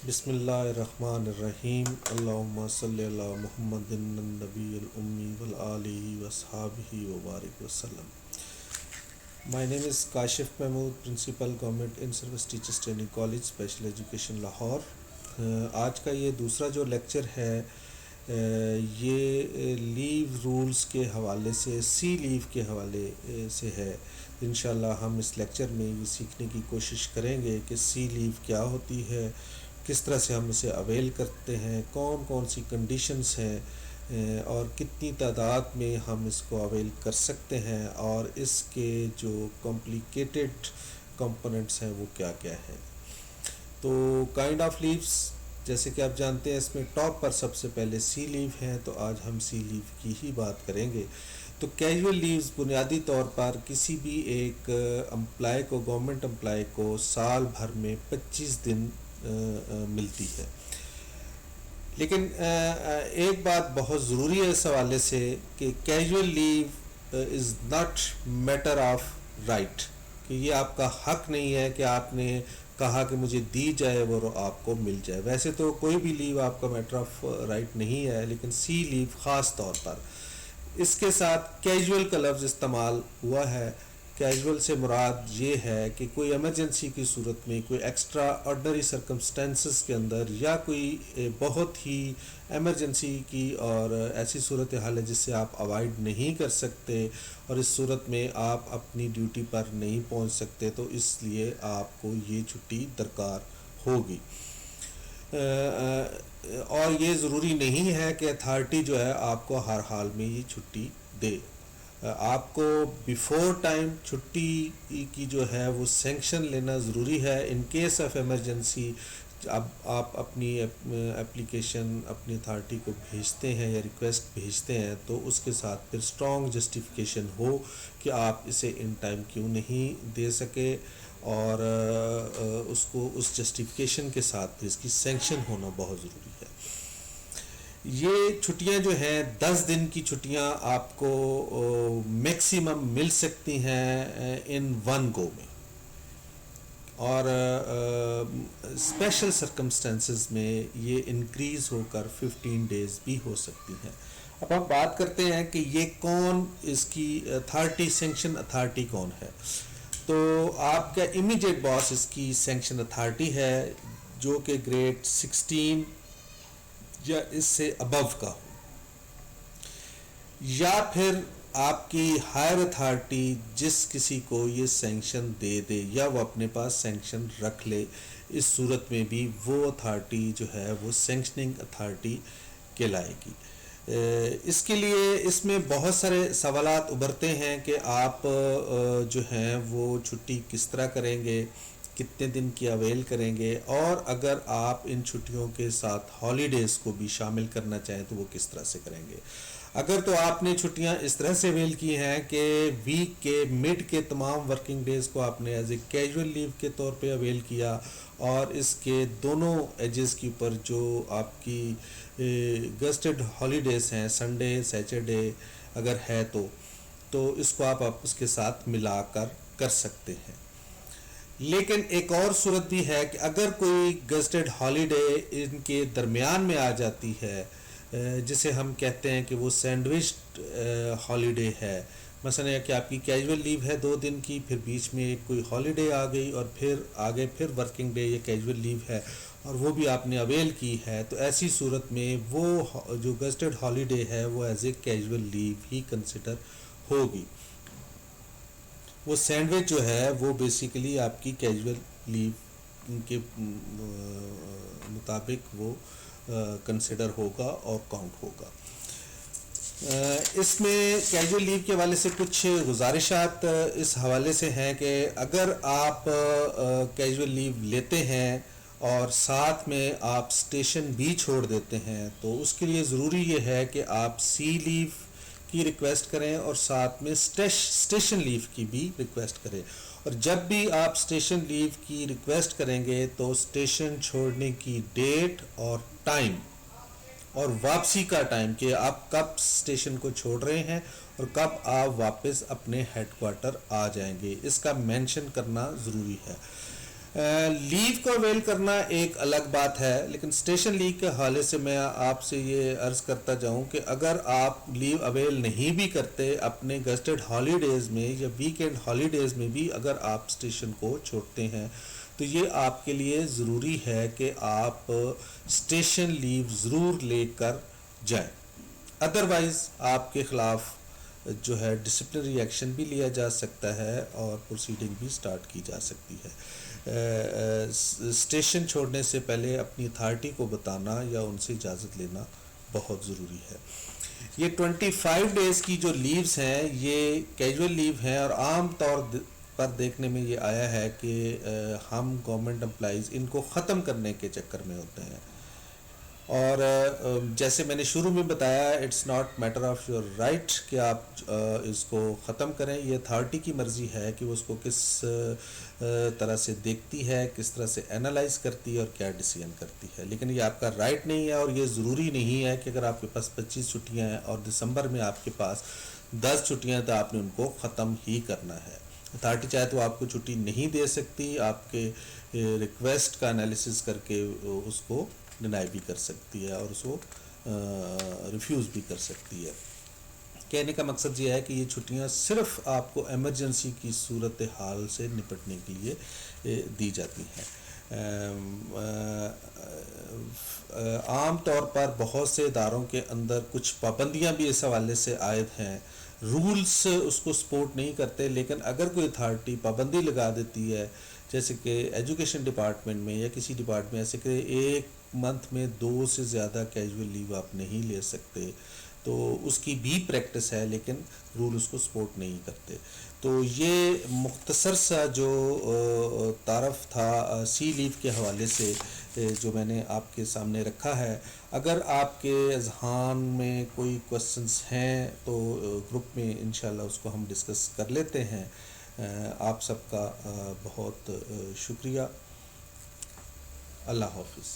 بسم اللہ الرحمن الرحیم اللہم صلی علی محمد النبی الامی والآلہ واصحابہ وبارک وسلم. My name is Kashif Mahmood, principal government in service teachers training college special education Lahore. آج کا یہ دوسرا جو لیکچر ہے یہ لیو رولز کے حوالے سے, سی لیو کے حوالے سے ہے. انشاءاللہ ہم اس لیکچر میں یہ سیکھنے کی کوشش کریں گے کہ سی لیو کیا ہوتی ہے, کس طرح سے ہم اسے اویل کرتے ہیں, کون کون سی کنڈیشنز ہیں اور کتنی تعداد میں ہم اس کو اویل کر سکتے ہیں, اور اس کے جو کمپلیکیٹڈ کمپوننٹس ہیں وہ کیا کیا ہیں. تو کائنڈ آف لیوز جیسے کہ آپ جانتے ہیں اس میں ٹاپ پر سب سے پہلے سی لیو ہیں, تو آج ہم سی لیو کی ہی بات کریں گے. تو کیجول لیوز بنیادی طور پر کسی بھی ایک امپلائی کو, گورنمنٹ امپلائی کو سال بھر میں 25 دن ملتی ہے. لیکن ایک بات بہت ضروری ہے اس حوالے سے کہ casual leave is not matter of right, کہ یہ آپ کا حق نہیں ہے کہ آپ نے کہا کہ مجھے دی جائے وہ آپ کو مل جائے. ویسے تو کوئی بھی لیو آپ کا میٹر آف رائٹ نہیں ہے, لیکن سی لیو خاص طور پر اس کے ساتھ کیجول کا لفظ استعمال ہوا ہے. کیجول سے مراد یہ ہے کہ کوئی ایمرجنسی کی صورت میں, کوئی ایکسٹرا آرڈنری سرکمسٹانسز کے اندر, یا کوئی بہت ہی ایمرجنسی کی اور ایسی صورتحال ہے جس سے آپ اوائڈ نہیں کر سکتے, اور اس صورت میں آپ اپنی ڈیوٹی پر نہیں پہنچ سکتے, تو اس لیے آپ کو یہ چھٹی درکار ہوگی. اور یہ ضروری نہیں ہے کہ اتھارٹی جو ہے آپ کو ہر حال میں یہ چھٹی دے. آپ کو بیفور ٹائم چھٹی کی جو ہے وہ سینکشن لینا ضروری ہے. ان کیس آف ایمرجنسی اب آپ اپنی اپلیکیشن اپنی اتھارٹی کو بھیجتے ہیں یا ریکویسٹ بھیجتے ہیں, تو اس کے ساتھ پھر اسٹرانگ جسٹیفیکیشن ہو کہ آپ اسے ان ٹائم کیوں نہیں دے سکے, اور اس کو اس جسٹیفیکیشن کے ساتھ پھر اس کی سینکشن ہونا بہت ضروری ہے. یہ چھٹیاں جو ہیں 10 دن کی چھٹیاں آپ کو میکسیمم مل سکتی ہیں ان ون گو میں, اور اسپیشل سرکمسٹانسز میں یہ انکریز ہو کر 15 ڈیز بھی ہو سکتی ہیں. اب ہم بات کرتے ہیں کہ یہ کون, اس کی اتھارٹی, سینکشن اتھارٹی کون ہے. تو آپ کا امیڈیٹ باس اس کی سینکشن اتھارٹی ہے, جو کہ گریڈ 16 یا اس سے ابو کا ہو, یا پھر آپ کی ہائر اتھارٹی جس کسی کو یہ سینکشن دے دے یا وہ اپنے پاس سینکشن رکھ لے. اس صورت میں بھی وہ اتھارٹی جو ہے وہ سینکشننگ اتھارٹی کہلائے گی. اس کے لیے اس میں بہت سارے سوالات ابھرتے ہیں کہ آپ جو ہیں وہ چھٹی کس طرح کریں گے, کتنے دن کی اویل کریں گے, اور اگر آپ ان چھٹیوں کے ساتھ ہالیڈیز کو بھی شامل کرنا چاہیں تو وہ کس طرح سے کریں گے. اگر تو آپ نے چھٹیاں اس طرح سے اویل کی ہیں کہ ویک کے مڈ کے تمام ورکنگ ڈیز کو آپ نے ایز اے کیجول لیو کے طور پہ اویل کیا, اور اس کے دونوں ایجز کے اوپر جو آپ کی گسٹڈ ہالیڈیز ہیں, سنڈے سیچرڈے اگر ہے تو اس کو آپ اس کے ساتھ ملا کر سکتے ہیں. لیکن ایک اور صورت بھی ہے کہ اگر کوئی گسٹڈ ہالیڈے ان کے درمیان میں آ جاتی ہے, جسے ہم کہتے ہیں کہ وہ سینڈوچڈ ہالیڈے ہے, مثلا کہ آپ کی کیجول لیو ہے 2 دن کی, پھر بیچ میں ایک کوئی ہالیڈے آ گئی, اور پھر آگے پھر ورکنگ ڈے یا کیجول لیو ہے, اور وہ بھی آپ نے اویل کی ہے, تو ایسی صورت میں وہ جو گسٹڈ ہالیڈے ہے وہ ایز اے کیجول لیو ہی کنسیڈر ہوگی. وہ سینڈوچ جو ہے وہ بیسیکلی آپ کی کیجول لیو کے مطابق وہ کنسیڈر ہوگا اور کاؤنٹ ہوگا. اس میں کیجول لیو کے حوالے سے کچھ گزارشات اس حوالے سے ہیں کہ اگر آپ کیجول لیو لیتے ہیں اور ساتھ میں آپ اسٹیشن بھی چھوڑ دیتے ہیں, تو اس کے لیے ضروری یہ ہے کہ آپ سی لیو کی ریکویسٹ کریں اور ساتھ میں اسٹیشن لیو کی بھی ریکویسٹ کریں. اور جب بھی آپ اسٹیشن لیو کی ریکویسٹ کریں گے تو اسٹیشن چھوڑنے کی ڈیٹ اور ٹائم اور واپسی کا ٹائم, کہ آپ کب اسٹیشن کو چھوڑ رہے ہیں اور کب آپ واپس اپنے ہیڈ کوارٹر آ جائیں گے, اس کا مینشن کرنا ضروری ہے. لیو کو اویل کرنا ایک الگ بات ہے، لیکن اسٹیشن لیو کے حوالے سے میں آپ سے یہ عرض کرتا جاؤں کہ اگر آپ لیو اویل نہیں بھی کرتے اپنے گزٹڈ ہالیڈیز میں یا ویکینڈ ہالیڈیز میں بھی اگر آپ اسٹیشن کو چھوڑتے ہیں تو یہ آپ کے لیے ضروری ہے کہ آپ اسٹیشن لیو ضرور لے کر جائیں، ادروائز آپ کے خلاف جو ہے ڈسپلنری ایکشن بھی لیا جا سکتا ہے اور پروسیڈنگ بھی سٹارٹ کی جا سکتی ہے۔ اسٹیشن چھوڑنے سے پہلے اپنی اتھارٹی کو بتانا یا ان سے اجازت لینا بہت ضروری ہے۔ یہ 25 ڈیز کی جو لیوز ہیں یہ کیجول لیو ہیں، اور عام طور پر دیکھنے میں یہ آیا ہے کہ ہم گورنمنٹ امپلائیز ان کو ختم کرنے کے چکر میں ہوتے ہیں، اور جیسے میں نے شروع میں بتایا it's not matter of your right کہ آپ اس کو ختم کریں، یہ اتھارٹی کی مرضی ہے کہ وہ اس کو کس طرح سے دیکھتی ہے، کس طرح سے انالائز کرتی ہے اور کیا ڈیسیژن کرتی ہے، لیکن یہ آپ کا رائٹ نہیں ہے، اور یہ ضروری نہیں ہے کہ اگر آپ کے پاس 25 چھٹیاں ہیں اور دسمبر میں آپ کے پاس 10 چھٹیاں ہیں تو آپ نے ان کو ختم ہی کرنا ہے۔ اتھارٹی چاہے تو آپ کو چھٹی نہیں دے سکتی، آپ کے ریکویسٹ کا انالیسس کر کے اس کو ڈینائی بھی کر سکتی ہے اور اس کو ریفیوز بھی کر سکتی ہے۔ کہنے کا مقصد یہ ہے کہ یہ چھٹیاں صرف آپ کو ایمرجنسی کی صورت حال سے نپٹنے کے لیے دی جاتی ہیں۔ عام طور پر بہت سے اداروں کے اندر کچھ پابندیاں بھی اس حوالے سے عائد ہیں، رولز اس کو سپورٹ نہیں کرتے، لیکن اگر کوئی اتھارٹی پابندی لگا دیتی ہے جیسے کہ ایجوکیشن ڈپارٹمنٹ میں یا کسی ڈپارٹمنٹ میں، ایسے کہ ایک منتھ میں 2 سے زیادہ کیجول لیو آپ نہیں لے سکتے، تو اس کی بھی پریکٹس ہے لیکن رول اس کو سپورٹ نہیں کرتے۔ تو یہ مختصر سا جو تعارف تھا سی لیو کے حوالے سے جو میں نے آپ کے سامنے رکھا ہے۔ اگر آپ کے اذہان میں کوئی کوسچنز ہیں تو گروپ میں انشاءاللہ اس کو ہم ڈسکس کر لیتے ہیں۔ آپ سب کا بہت شکریہ۔ اللہ حافظ۔